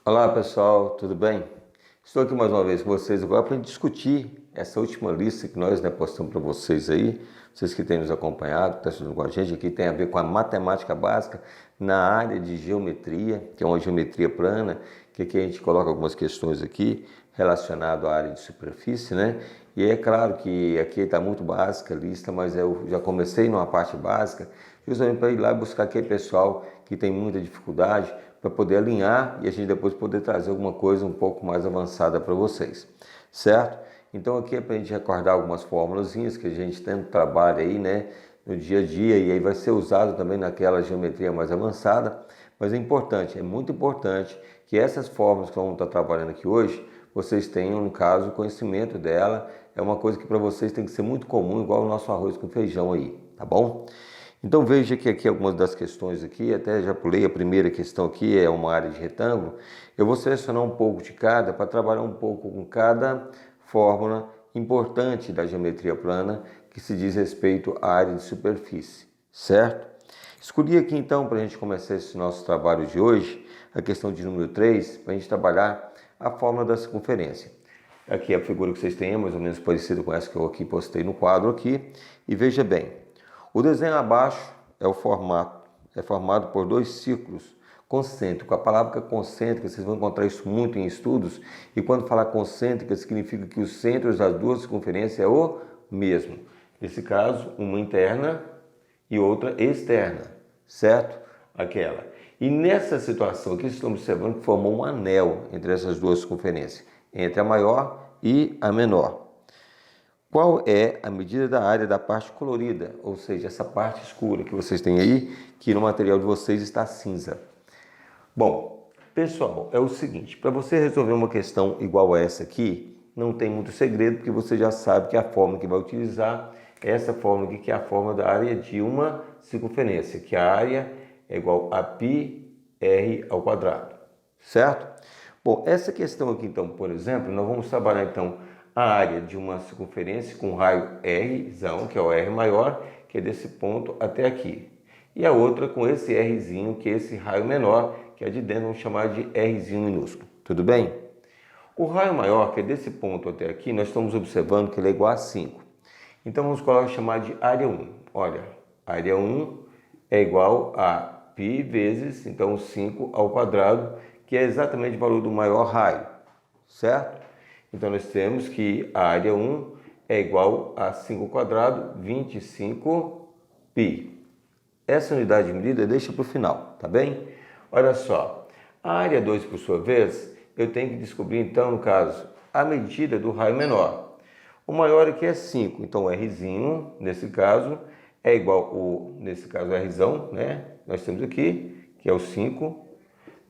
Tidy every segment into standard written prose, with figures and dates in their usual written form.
Olá pessoal, tudo bem? Estou aqui mais uma vez com vocês agora para discutir essa última lista que nós postamos para vocês aí, vocês que têm nos acompanhado, que estão estudando com a gente, aqui tem a ver com a matemática básica na área de geometria, que é uma geometria plana, que aqui a gente coloca algumas questões aqui relacionadas à área de superfície, né? E é claro que aqui está muito básica a lista, mas eu já comecei numa parte básica, justamente para ir lá buscar aquele pessoal que tem muita dificuldade, para poder alinhar e a gente depois poder trazer alguma coisa um pouco mais avançada para vocês, certo? Então aqui é para a gente recordar algumas formulazinhas que a gente tem no trabalho aí, né, no dia a dia, e aí vai ser usado também naquela geometria mais avançada, mas é importante, é muito importante que essas fórmulas que vamos estar trabalhando aqui hoje, vocês tenham, no caso, conhecimento dela, é uma coisa que para vocês tem que ser muito comum, igual o nosso arroz com feijão aí, tá bom? Então veja que aqui algumas das questões aqui, até já pulei a primeira questão aqui, é uma área de retângulo. Eu vou selecionar um pouco de cada para trabalhar um pouco com cada fórmula importante da geometria plana que se diz respeito à área de superfície, certo? Escolhi aqui então para a gente começar esse nosso trabalho de hoje, a questão de número 3, para a gente trabalhar a fórmula da circunferência. Aqui é a figura que vocês têm, mais ou menos parecida com essa que eu aqui postei no quadro aqui, e veja bem. O desenho abaixo é o formato, é formado por dois círculos concêntricos. A palavra concêntrica, vocês vão encontrar isso muito em estudos, e quando falar concêntrica, significa que os centros das duas circunferências é o mesmo. Nesse caso, uma interna e outra externa, certo? Aquela. E nessa situação aqui, estamos observando que formou um anel entre essas duas circunferências, entre a maior e a menor. Qual é a medida da área da parte colorida, ou seja, essa parte escura que vocês têm aí, que no material de vocês está cinza? Bom, pessoal, é o seguinte, para você resolver uma questão igual a essa aqui, não tem muito segredo, porque você já sabe que a fórmula que vai utilizar é essa fórmula aqui, que é a fórmula da área de uma circunferência, que a área é igual a πr ao quadrado, certo? Bom, essa questão aqui, então, por exemplo, nós vamos trabalhar, então, a área de uma circunferência com raio R, que é o R maior, que é desse ponto até aqui. E a outra com esse Rzinho, que é esse raio menor, que é de dentro, vamos chamar de Rzinho minúsculo. Tudo bem? O raio maior, que é desse ponto até aqui, nós estamos observando que ele é igual a 5. Então vamos chamar de área 1. Olha, área 1 é igual a π vezes, então, 5 ao quadrado, que é exatamente o valor do maior raio, certo? Então, nós temos que a área 1 é igual a 5 ao quadrado, 25π. Essa unidade de medida deixa para o final, tá bem? Olha só, a área 2, por sua vez, eu tenho que descobrir, então, no caso, a medida do raio menor. O maior aqui é 5, então o Rzinho, nesse caso, é igual, nesse caso, o Rzão, né? Nós temos aqui, que é o 5,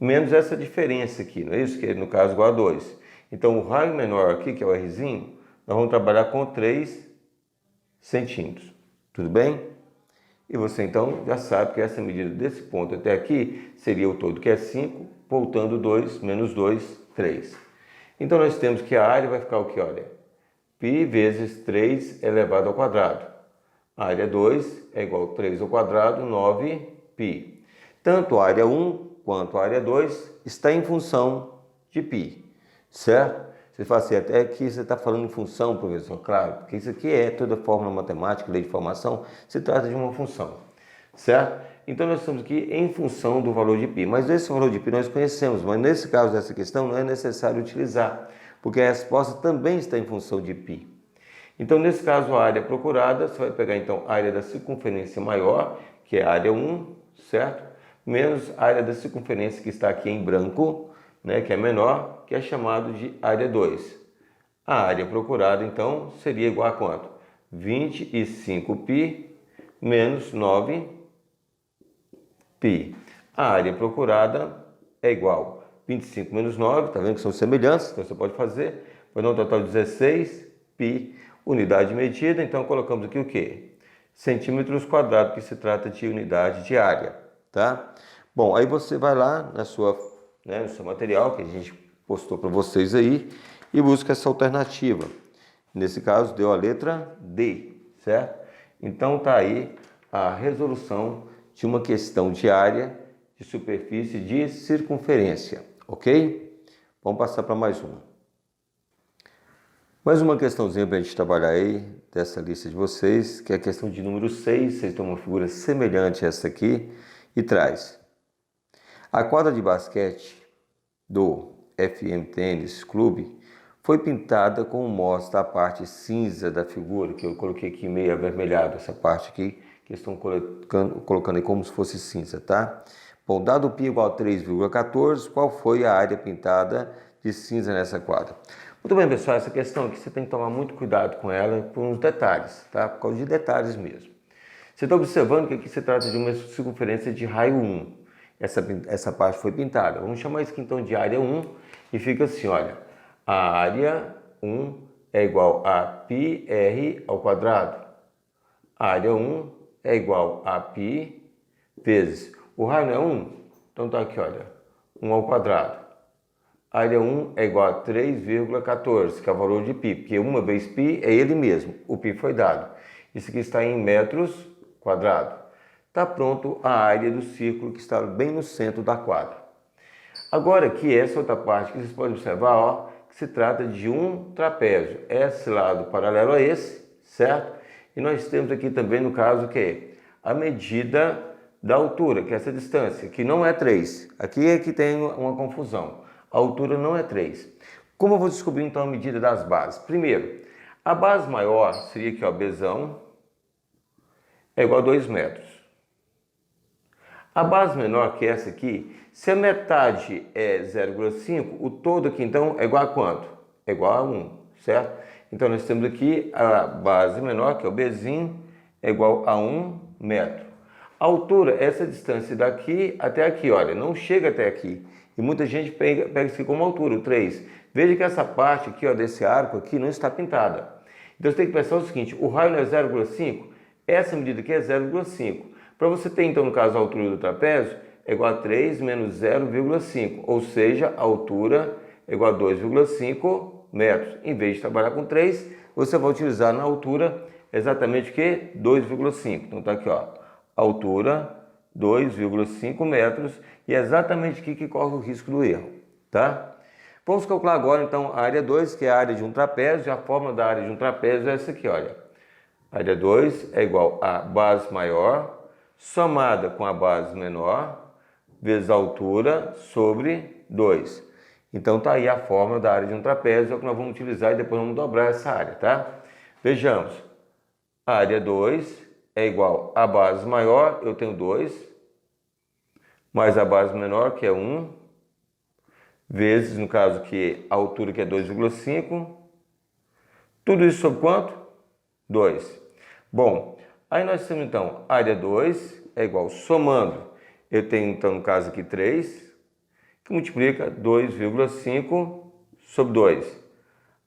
menos essa diferença aqui, não é isso? Que é, no caso, igual a 2. Então, o raio menor aqui, que é o Rzinho, nós vamos trabalhar com 3 centímetros. Tudo bem? E você, então, já sabe que essa medida desse ponto até aqui seria o todo, que é 5, voltando 2, menos 2, 3. Então, nós temos que a área vai ficar o que? Olha, π vezes 3 elevado ao quadrado. A área 2 é igual a 3 ao quadrado, 9π. Tanto a área 1 quanto a área 2 está em função de π. Certo? Você fala assim, até que você está falando em função, professor, claro, porque isso aqui é toda fórmula matemática, lei de formação, se trata de uma função, certo? Então nós estamos aqui em função do valor de π, mas esse valor de π nós conhecemos, mas nesse caso dessa questão não é necessário utilizar, porque a resposta também está em função de π. Então nesse caso a área procurada, você vai pegar então a área da circunferência maior, que é a área 1, certo? Menos a área da circunferência que está aqui em branco, né, que é menor, que é chamado de área 2. A área procurada, então, seria igual a quanto? 25π menos 9π. A área procurada é igual a 25 menos 9, tá vendo que são semelhantes, então você pode fazer, vai dar um total de 16π, unidade medida, então colocamos aqui o quê? Centímetros quadrados, que se trata de unidade de área, tá? Bom, aí você vai lá no seu material que a gente postou para vocês aí e busca essa alternativa. Nesse caso deu a letra D, certo? Então tá aí a resolução de uma questão de área de superfície de circunferência, ok? Vamos passar para mais uma. Mais uma questãozinha para a gente trabalhar aí, dessa lista de vocês, que é a questão de número 6. Vocês têm uma figura semelhante a essa aqui e traz. A quadra de basquete do FM Tênis Clube foi pintada como mostra a parte cinza da figura, que eu coloquei aqui meio avermelhado, essa parte aqui, que estão colocando aí como se fosse cinza, tá? Bom, dado o π igual a 3,14, qual foi a área pintada de cinza nessa quadra? Muito bem, pessoal, essa questão aqui você tem que tomar muito cuidado com ela por uns detalhes, tá? Por causa de detalhes mesmo. Você está observando que aqui se trata de uma circunferência de raio 1. Essa parte foi pintada. Vamos chamar isso aqui então de área 1 e fica assim, olha. A área 1 é igual a πr ao quadrado. A área 1 é igual a π vezes. O raio não é 1? Então tá aqui, olha. 1 ao quadrado. A área 1 é igual a 3,14, que é o valor de π, porque uma vez π é ele mesmo, o π foi dado. Isso aqui está em metros quadrados. Está pronto a área do círculo que está bem no centro da quadra. Agora aqui, essa outra parte que vocês podem observar, ó, que se trata de um trapézio. Esse lado paralelo a esse, certo? E nós temos aqui também, no caso, que é a medida da altura, que é essa distância, que não é 3. Aqui é que tem uma confusão. A altura não é 3. Como eu vou descobrir então a medida das bases? Primeiro, a base maior seria aqui, ó, Bzão, é igual a 2 metros. A base menor, que é essa aqui, se a metade é 0,5, o todo aqui então é igual a quanto? É igual a 1, certo? Então nós temos aqui a base menor, que é o Bzinho, é igual a 1 metro. A altura, essa distância daqui até aqui, olha, não chega até aqui. E muita gente pega isso aqui como altura, o 3. Veja que essa parte aqui, ó, desse arco aqui não está pintada. Então você tem que pensar o seguinte, o raio não é 0,5, essa medida aqui é 0,5. Para você ter então, no caso, a altura do trapézio, é igual a 3 menos 0,5. Ou seja, a altura é igual a 2,5 metros. Em vez de trabalhar com 3, você vai utilizar na altura exatamente o que? 2,5. Então está aqui, ó, altura 2,5 metros, e é exatamente aqui que corre o risco do erro, tá? Vamos calcular agora então a área 2, que é a área de um trapézio, e a fórmula da área de um trapézio é essa aqui, olha. A área 2 é igual a base maior somada com a base menor vezes a altura sobre 2. Então tá aí a fórmula da área de um trapézio, é o que nós vamos utilizar e depois vamos dobrar essa área, tá? Vejamos, a área 2 é igual a base maior, eu tenho 2, mais a base menor, que é 1, vezes, no caso, que a altura, que é 2,5. Tudo isso sobre quanto? 2. Bom, aí nós temos, então, área 2 é igual, somando, eu tenho, então, no caso aqui, 3, que multiplica 2,5 sobre 2.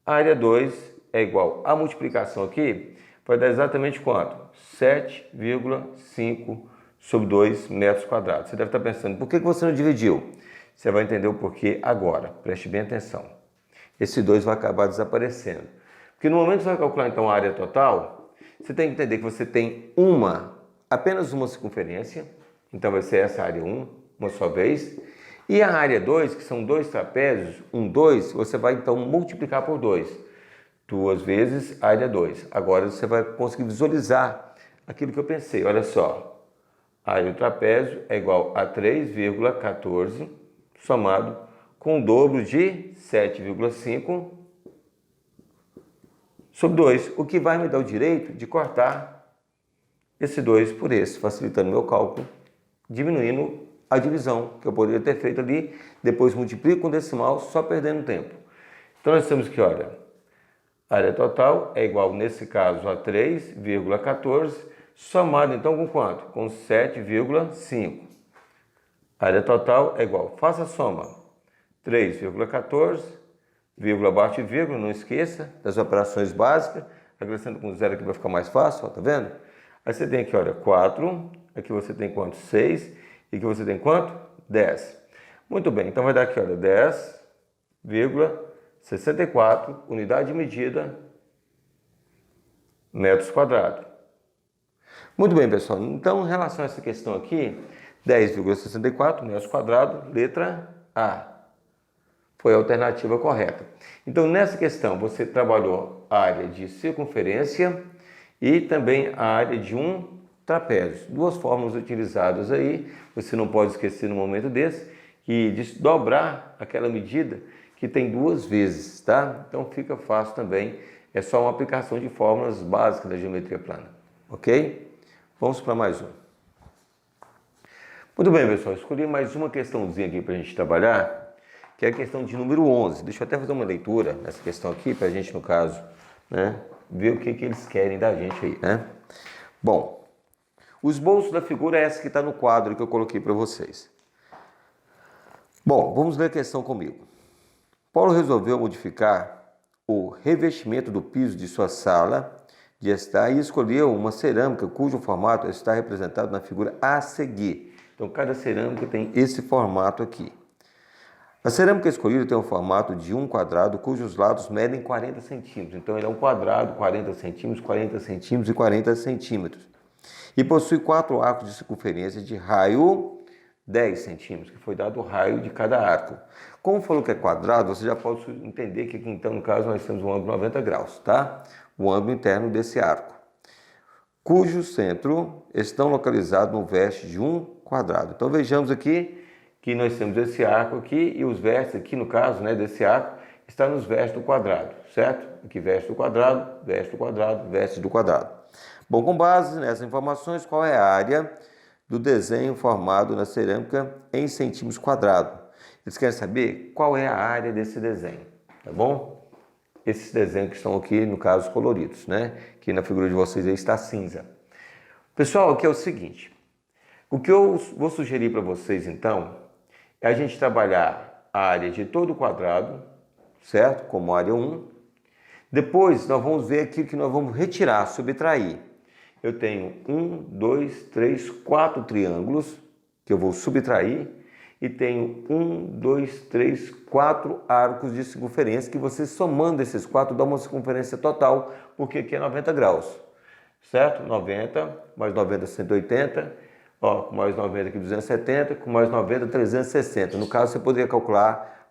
A área 2 é igual, a multiplicação aqui vai dar exatamente quanto? 7,5 sobre 2 metros quadrados. Você deve estar pensando, por que você não dividiu? Você vai entender o porquê agora. Preste bem atenção. Esse 2 vai acabar desaparecendo. Porque no momento que você vai calcular então a área total, você tem que entender que você tem apenas uma circunferência. Então vai ser essa área 1, uma só vez. E a área 2, que são dois trapézios, 2, você vai então multiplicar por 2. 2 vezes área 2. Agora você vai conseguir visualizar aquilo que eu pensei. Olha só, a área do trapézio é igual a 3,14 somado com o dobro de 7,5 sobre 2, o que vai me dar o direito de cortar esse 2 por esse, facilitando meu cálculo, diminuindo a divisão que eu poderia ter feito ali, depois multiplico com decimal, só perdendo tempo. Então nós temos que, olha, a área total é igual, nesse caso, a 3,14, somado então com quanto? Com 7,5. A área total é igual, faça a soma, 3,14, vírgula abaixo de vírgula, não esqueça das operações básicas, acrescentando com zero aqui vai ficar mais fácil, ó, tá vendo? Aí você tem aqui, olha, 4, aqui você tem quanto? 6, e aqui você tem quanto? 10. Muito bem, então vai dar aqui, olha, 10,64 unidade de medida metros quadrados. Muito bem, pessoal. Então, em relação a essa questão aqui, 10,64 metros quadrados, letra A. Foi a alternativa correta. Então, nessa questão, você trabalhou a área de circunferência e também a área de um trapézio. Duas fórmulas utilizadas aí, você não pode esquecer no momento desse, que desdobrar aquela medida que tem duas vezes, tá? Então fica fácil também, é só uma aplicação de fórmulas básicas da geometria plana, ok? Vamos para mais um. Muito bem, pessoal, escolhi mais uma questãozinha aqui para a gente trabalhar, que é a questão de número 11. Deixa eu até fazer uma leitura nessa questão aqui, para a gente, no caso, né, ver o que eles querem da gente aí, né? Bom, o esboço da figura é essa que está no quadro que eu coloquei para vocês. Bom, vamos ler a questão comigo. Paulo resolveu modificar o revestimento do piso de sua sala de estar e escolheu uma cerâmica cujo formato está representado na figura a seguir. Então, cada cerâmica tem esse formato aqui. A cerâmica escolhida tem um formato de um quadrado cujos lados medem 40 centímetros. Então, ele é um quadrado, 40 centímetros, 40 centímetros e 40 centímetros. E possui 4 arcos de circunferência de raio 10 centímetros, que foi dado o raio de cada arco. Como falou que é quadrado, você já pode entender que aqui, então, no caso, nós temos um ângulo de 90 graus, tá? O ângulo interno desse arco, cujo centro estão localizados no vértice de um quadrado. Então, vejamos aqui que nós temos esse arco aqui e os vértices aqui, no caso, né, desse arco, está nos vértices do quadrado, certo? Aqui vértice do quadrado, vértice do quadrado, vértice do quadrado. Bom, com base nessas informações, qual é a área do desenho formado na cerâmica em centímetros quadrados? Eles querem saber qual é a área desse desenho, tá bom? Esses desenhos que estão aqui, no caso, coloridos, né? Que na figura de vocês aí está cinza. Pessoal, aqui é o seguinte. O que eu vou sugerir para vocês, então, é a gente trabalhar a área de todo o quadrado, certo? Como área 1. Depois, nós vamos ver aqui que nós vamos retirar, subtrair. Eu tenho 1, 2, 3, 4 triângulos que eu vou subtrair e tenho 1, 2, 3, 4 arcos de circunferência que você somando esses 4 dá uma circunferência total, porque aqui é 90 graus, certo? 90 mais 90, 180, ó, com mais 90 aqui 270, com mais 90, 360. No caso, você poderia calcular,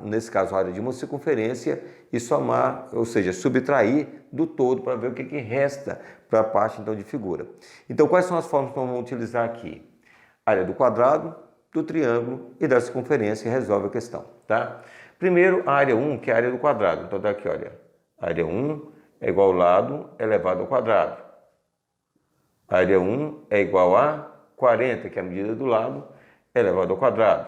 nesse caso, a área de uma circunferência e somar, ou seja, subtrair do todo para ver o que resta para a parte, então, de figura. Então, quais são as formas que nós vamos utilizar aqui? Área do quadrado, do triângulo e da circunferência resolve a questão, tá? Primeiro, a área 1, que é a área do quadrado. Então, tá aqui, olha. A área 1 é igual ao lado elevado ao quadrado. A área 1 é igual a 40, que é a medida do lado, elevado ao quadrado.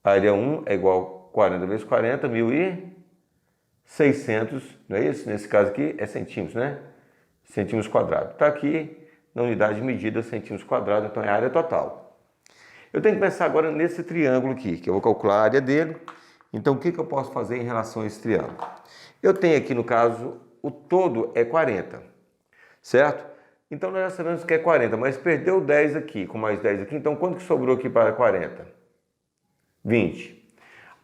A área 1 é igual a 40 vezes 40, 1.600, não é isso? Nesse caso aqui é centímetros, né? Centímetros quadrados. Está aqui na unidade de medida centímetros quadrados, então é a área total. Eu tenho que pensar agora nesse triângulo aqui, que eu vou calcular a área dele. Então, o que eu posso fazer em relação a esse triângulo? Eu tenho aqui, no caso, o todo é 40, certo? Então, nós já sabemos que é 40, mas perdeu 10 aqui, com mais 10 aqui. Então, quanto que sobrou aqui para 40? 20.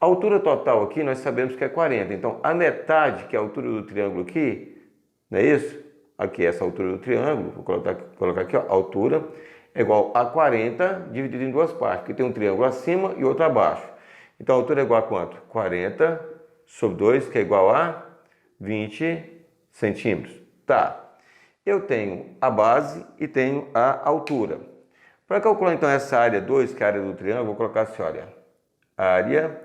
A altura total aqui, nós sabemos que é 40. Então, a metade, que é a altura do triângulo aqui, não é isso? Aqui, essa altura do triângulo, vou colocar aqui, ó, a altura é igual a 40 dividido em duas partes, porque tem um triângulo acima e outro abaixo. Então, a altura é igual a quanto? 40 sobre 2, que é igual a 20 centímetros. Tá. Eu tenho a base e tenho a altura. Para calcular, então, essa área 2, que é a área do triângulo, vou colocar assim, olha. Área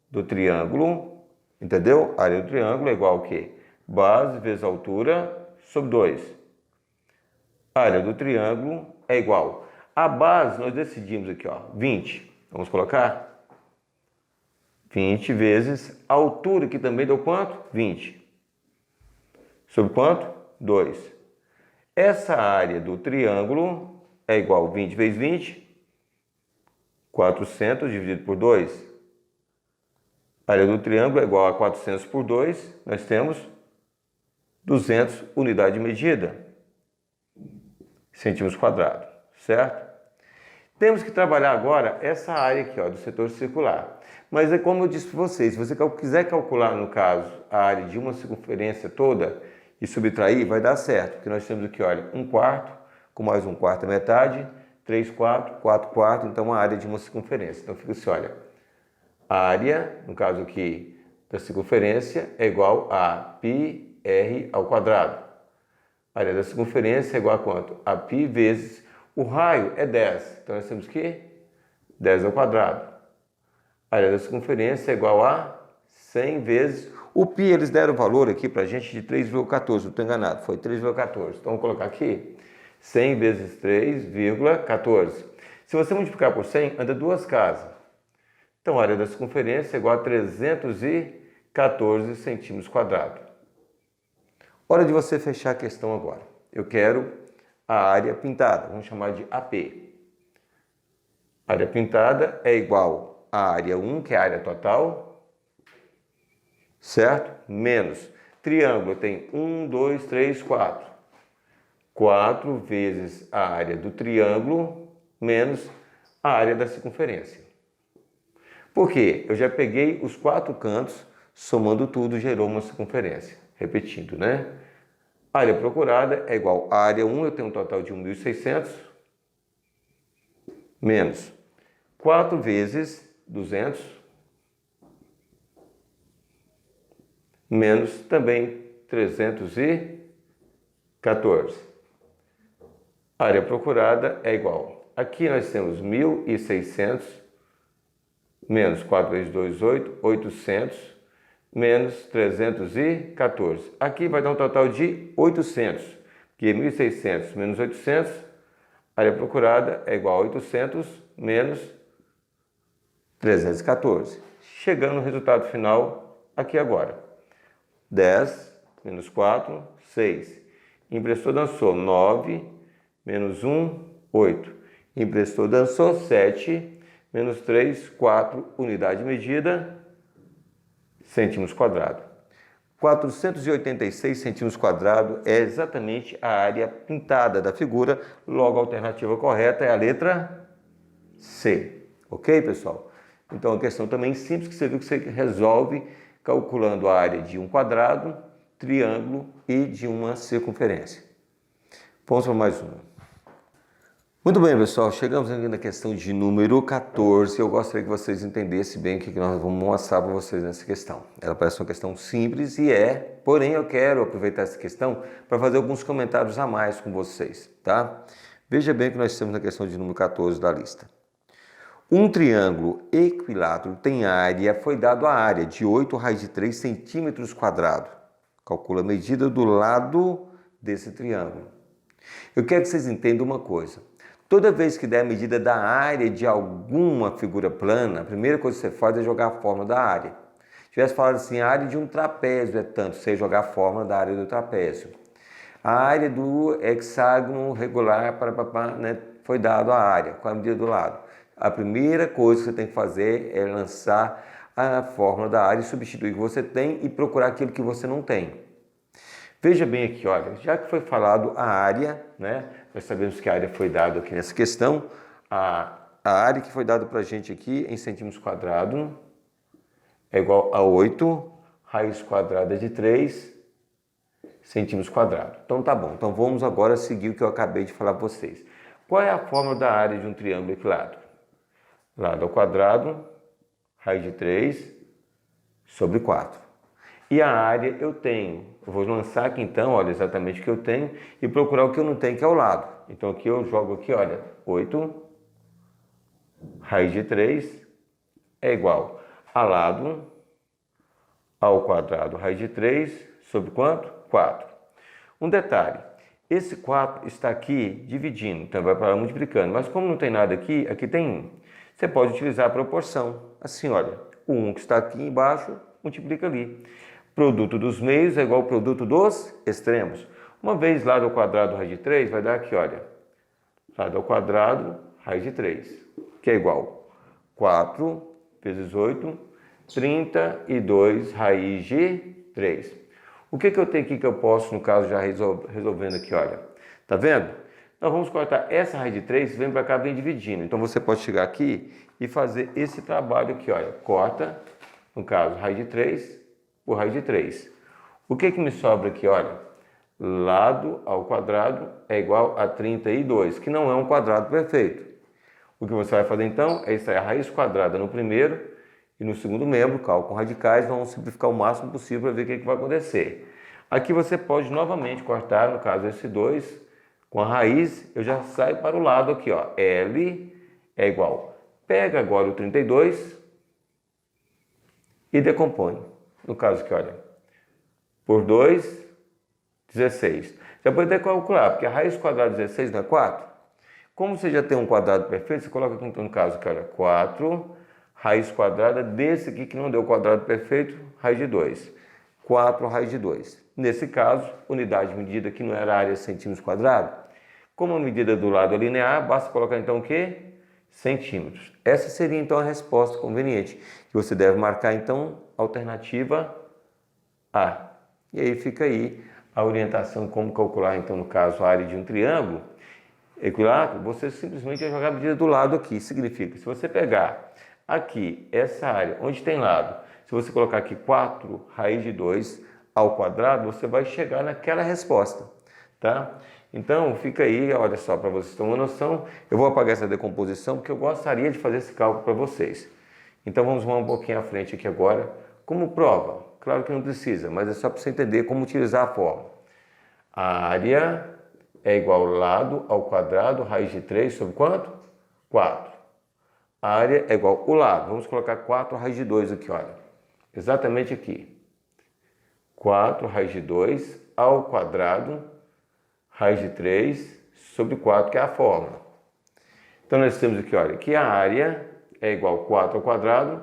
do triângulo, entendeu? A área do triângulo é igual ao quê? Base vezes altura sobre 2. A área do triângulo é igual. A base, nós decidimos aqui, ó, 20. Vamos colocar? 20 vezes a altura, que também deu quanto? 20. Sobre quanto? 2. Essa área do triângulo é igual a 20 vezes 20, 400 dividido por 2. A área do triângulo é igual a 400 por 2, nós temos 200 unidade de medida, centímetros quadrados, certo? Temos que trabalhar agora essa área aqui, ó, do setor circular. Mas é como eu disse para vocês, se você quiser calcular, no caso, a área de uma circunferência toda e subtrair, vai dar certo, porque nós temos aqui, olha, 1/4, com mais 1/4 é metade, 3/4, 4/4, então a área de uma circunferência. Então fica assim, olha, área, no caso aqui da circunferência, é igual a πr ao quadrado. A área da circunferência é igual a quanto? A π vezes o raio é 10. Então nós temos que 10 ao quadrado. A área da circunferência é igual a 100 vezes o π. Eles deram o valor aqui para a gente de 3,14. Não estou enganado, foi 3,14. Então vamos colocar aqui 100 vezes 3,14. Se você multiplicar por 100, anda duas casas. Então a área da circunferência é igual a 314 centímetros quadrados. Hora de você fechar a questão agora. Eu quero a área pintada, vamos chamar de AP. A área pintada é igual à área 1, que é a área total, certo? Menos triângulo tem 1, 2, 3, 4. 4 vezes a área do triângulo menos a área da circunferência. Por quê? Eu já peguei os 4 cantos, somando tudo, gerou uma circunferência. Repetindo, né? A área procurada é igual à área 1, eu tenho um total de 1.600, menos 4 vezes 200, menos também 314. A área procurada é igual. Aqui nós temos 1.600, menos 4 vezes 2, 8, 800, menos 314. Aqui vai dar um total de 800, que é 1.600 menos 800, a área procurada é igual a 800 menos 314. Chegando no resultado final aqui agora. 10 menos 4, 6. Emprestou, dançou 9, menos 1, 8. Emprestou, dançou 7, menos 3, 4. Unidade de medida, centímetros quadrados. 486 centímetros quadrados é exatamente a área pintada da figura. Logo, a alternativa correta é a letra C. Ok, pessoal? Então, a questão também simples, que você viu que você resolve calculando a área de um quadrado, triângulo e de uma circunferência. Vamos para mais uma. Muito bem, pessoal, chegamos aqui na questão de número 14. Eu gostaria que vocês entendessem bem o que nós vamos mostrar para vocês nessa questão. Ela parece uma questão simples e porém eu quero aproveitar essa questão para fazer alguns comentários a mais com vocês, tá? Veja bem o que nós temos na questão de número 14 da lista. Um triângulo equilátero tem área, foi dado a área de 8 raiz de 3 centímetros quadrados. Calcula a medida do lado desse triângulo. Eu quero que vocês entendam uma coisa. Toda vez que der a medida da área de alguma figura plana, a primeira coisa que você faz é jogar a fórmula da área. Se tivesse falado assim, a área de um trapézio é tanto, você jogar a fórmula da área do trapézio. A área do hexágono regular né, foi dado a área, com a medida do lado. A primeira coisa que você tem que fazer é lançar a fórmula da área e substituir o que você tem e procurar aquilo que você não tem. Veja bem aqui, olha, já que foi falado a área, né? Nós sabemos que a área foi dada aqui nessa questão. A área que foi dada para a gente aqui em centímetros quadrados é igual a 8 raiz quadrada de 3 centímetros quadrados. Então tá bom, então vamos agora seguir o que eu acabei de falar para vocês. Qual é a fórmula da área de um triângulo equilátero? Lado ao quadrado, raiz de 3 sobre 4. E a área eu tenho. Eu vou lançar aqui então, olha exatamente o que eu tenho e procurar o que eu não tenho, que é o lado. Então aqui eu jogo aqui, olha, 8 raiz de 3 é igual a lado ao quadrado raiz de 3 sobre quanto? 4. Um detalhe, esse 4 está aqui dividindo, então vai para lá multiplicando. Mas como não tem nada aqui, aqui tem 1. Você pode utilizar a proporção. Assim, olha, o 1 que está aqui embaixo multiplica ali. Produto dos meios é igual ao produto dos extremos. Uma vez lado ao quadrado raiz de 3, vai dar aqui, olha. Lado ao quadrado raiz de 3, que é igual a 4 vezes 8, 32 raiz de 3. O que eu tenho aqui que eu posso, no caso, já resolvendo aqui, olha. Tá vendo? Nós vamos cortar essa raiz de 3, vem para cá, vem dividindo. Então, você pode chegar aqui e fazer esse trabalho aqui, olha. Corta, no caso, raiz de 3 por raiz de 3. O que me sobra aqui, olha? Lado ao quadrado é igual a 32, que não é um quadrado perfeito. O que você vai fazer então é extrair a raiz quadrada no primeiro E no segundo membro, cálculo com radicais, vamos simplificar o máximo possível para ver o que vai acontecer. Aqui você pode novamente cortar, no caso esse 2, com a raiz, eu já saio para o lado aqui, ó. L é igual. Pega agora o 32 e decompõe. No caso aqui, olha, por 2, 16. Já pode até calcular, porque a raiz quadrada de 16 não é 4? Como você já tem um quadrado perfeito, você coloca aqui no caso aqui, olha, 4, raiz quadrada desse aqui que não deu quadrado perfeito, raiz de 2. 4 raiz de 2. Nesse caso, unidade de medida que não era área centímetros quadrados. Como a medida do lado é linear, basta colocar então o quê? Centímetros. Essa seria então a resposta conveniente, que você deve marcar então alternativa A. E aí fica aí a orientação como calcular então no caso a área de um triângulo equilátero. Você simplesmente vai jogar a medida do lado aqui. Significa, se você pegar aqui essa área onde tem lado, se você colocar aqui 4 raiz de 2 ao quadrado, você vai chegar naquela resposta, tá? Então, fica aí, olha só, para vocês terem uma noção. Eu vou apagar essa decomposição porque eu gostaria de fazer esse cálculo para vocês. Então, vamos um pouquinho à frente aqui agora. Como prova? Claro que não precisa, mas é só para você entender como utilizar a fórmula. A área é igual ao lado ao quadrado, raiz de 3 sobre quanto? 4. A área é igual ao lado. Vamos colocar 4 raiz de 2 aqui, olha. Exatamente aqui. 4 raiz de 2 ao quadrado, raiz de 3 sobre 4, que é a fórmula. Então, nós temos aqui, olha, que a área é igual a 4 ao quadrado,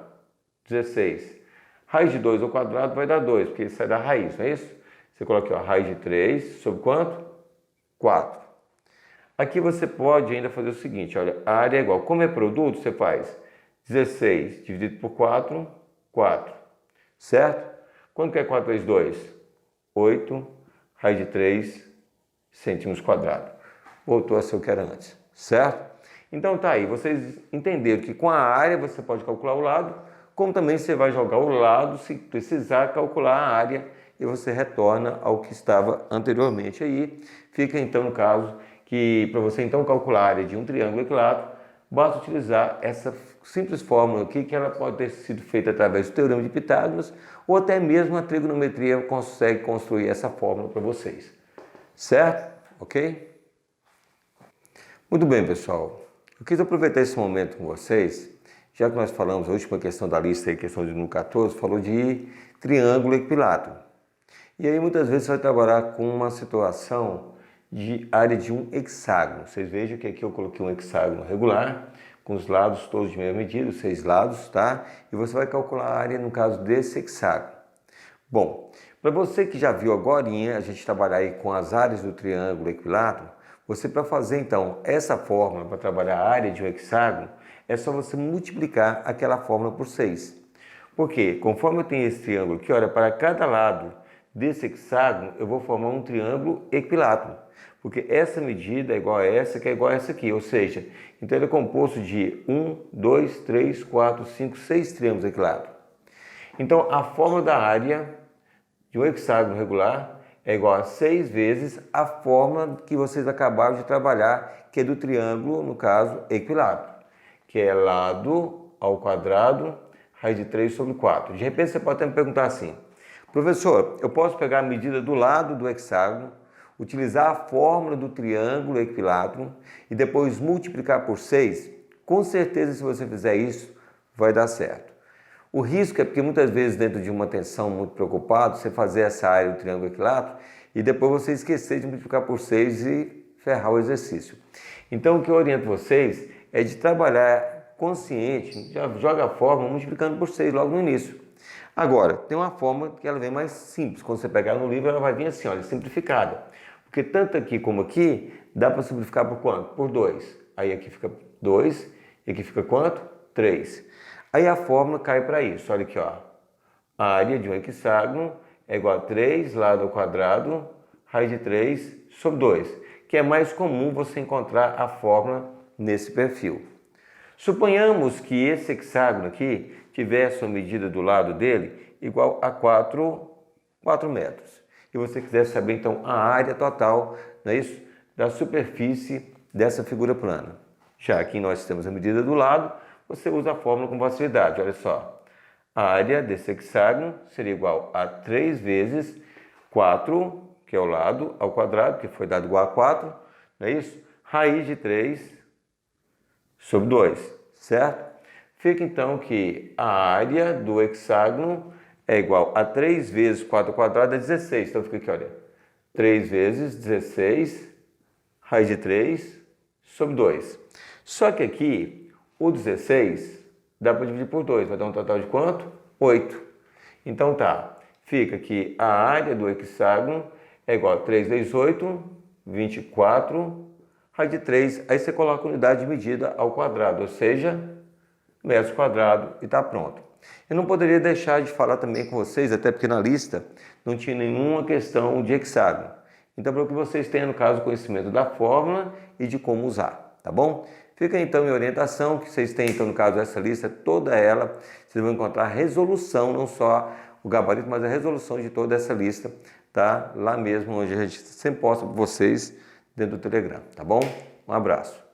16. Raiz de 2 ao quadrado vai dar 2, porque isso sai da raiz, não é isso? Você coloca aqui, ó, raiz de 3 sobre quanto? 4. Aqui você pode ainda fazer o seguinte, olha, a área é igual, como é produto, você faz 16 dividido por 4, 4. Certo? Quanto que é 4 vezes 2? 8, raiz de 3 centímetros quadrados. Voltou a ser o que era antes, certo? Então tá aí, vocês entenderam que com a área você pode calcular o lado, como também você vai jogar o lado se precisar calcular a área e você retorna ao que estava anteriormente. Aí fica então no caso que para você então calcular a área de um triângulo equilátero, basta utilizar essa simples fórmula aqui, que ela pode ter sido feita através do teorema de Pitágoras ou até mesmo a trigonometria consegue construir essa fórmula para vocês. Certo? Ok? Muito bem, pessoal. Eu quis aproveitar esse momento com vocês, já que nós falamos, a última questão da lista, a questão de número 14, falou de triângulo equilátero. E aí muitas vezes você vai trabalhar com uma situação de área de um hexágono. Vocês vejam que aqui eu coloquei um hexágono regular, com os lados todos de mesma medida, os 6 lados, tá? E você vai calcular a área no caso desse hexágono. Bom, para você que já viu agora a gente trabalhar aí com as áreas do triângulo equilátero, você para fazer então essa fórmula para trabalhar a área de um hexágono, é só você multiplicar aquela fórmula por 6. Porque conforme eu tenho esse triângulo aqui, olha, para cada lado desse hexágono eu vou formar um triângulo equilátero. Porque essa medida é igual a essa, que é igual a essa aqui, ou seja, então ele é composto de 1, 2, 3, 4, 5, 6 triângulos equiláteros. Então a fórmula da área de um hexágono regular é igual a 6 vezes a fórmula que vocês acabaram de trabalhar, que é do triângulo, no caso, equilátero, que é lado ao quadrado, raiz de 3 sobre 4. De repente você pode até me perguntar assim, professor, eu posso pegar a medida do lado do hexágono, utilizar a fórmula do triângulo equilátero e depois multiplicar por 6? Com certeza, se você fizer isso, vai dar certo. O risco é porque muitas vezes dentro de uma tensão muito preocupado, você fazer essa área do triângulo equilátero e depois você esquecer de multiplicar por 6 e ferrar o exercício. Então o que eu oriento vocês é de trabalhar consciente, já joga a fórmula multiplicando por 6 logo no início. Agora, tem uma forma que ela vem mais simples, quando você pegar no livro ela vai vir assim, olha, simplificada. Porque tanto aqui como aqui, dá para simplificar por quanto? Por 2. Aí aqui fica 2, e aqui fica quanto? 3. Aí a fórmula cai para isso, olha aqui, ó. A área de um hexágono é igual a 3 lado ao quadrado, raiz de 3 sobre 2, que é mais comum você encontrar a fórmula nesse perfil. Suponhamos que esse hexágono aqui tivesse uma medida do lado dele igual a 4 metros. E você quiser saber então a área total, não é isso? Da superfície dessa figura plana. Já aqui nós temos a medida do lado, você usa a fórmula com facilidade, olha só. A área desse hexágono seria igual a 3 vezes 4, que é o lado, ao quadrado, que foi dado igual a 4, não é isso? Raiz de 3 sobre 2, certo? Fica então que a área do hexágono é igual a 3 vezes 4 ao quadrado é 16. Então fica aqui, olha, 3 vezes 16, raiz de 3 sobre 2. Só que aqui, o 16 dá para dividir por 2, vai dar um total de quanto? 8. Então tá, fica que a área do hexágono é igual a 3 vezes 8, 24, raiz de 3. Aí você coloca a unidade de medida ao quadrado, ou seja, metros quadrados, e está pronto. Eu não poderia deixar de falar também com vocês, até porque na lista não tinha nenhuma questão de hexágono. Então, para que vocês tenham, no caso, conhecimento da fórmula e de como usar, tá bom? Fica então em orientação, que vocês têm, então, no caso, essa lista, toda ela, vocês vão encontrar a resolução, não só o gabarito, mas a resolução de toda essa lista, tá? Lá mesmo, onde a gente sempre posta para vocês dentro do Telegram, tá bom? Um abraço.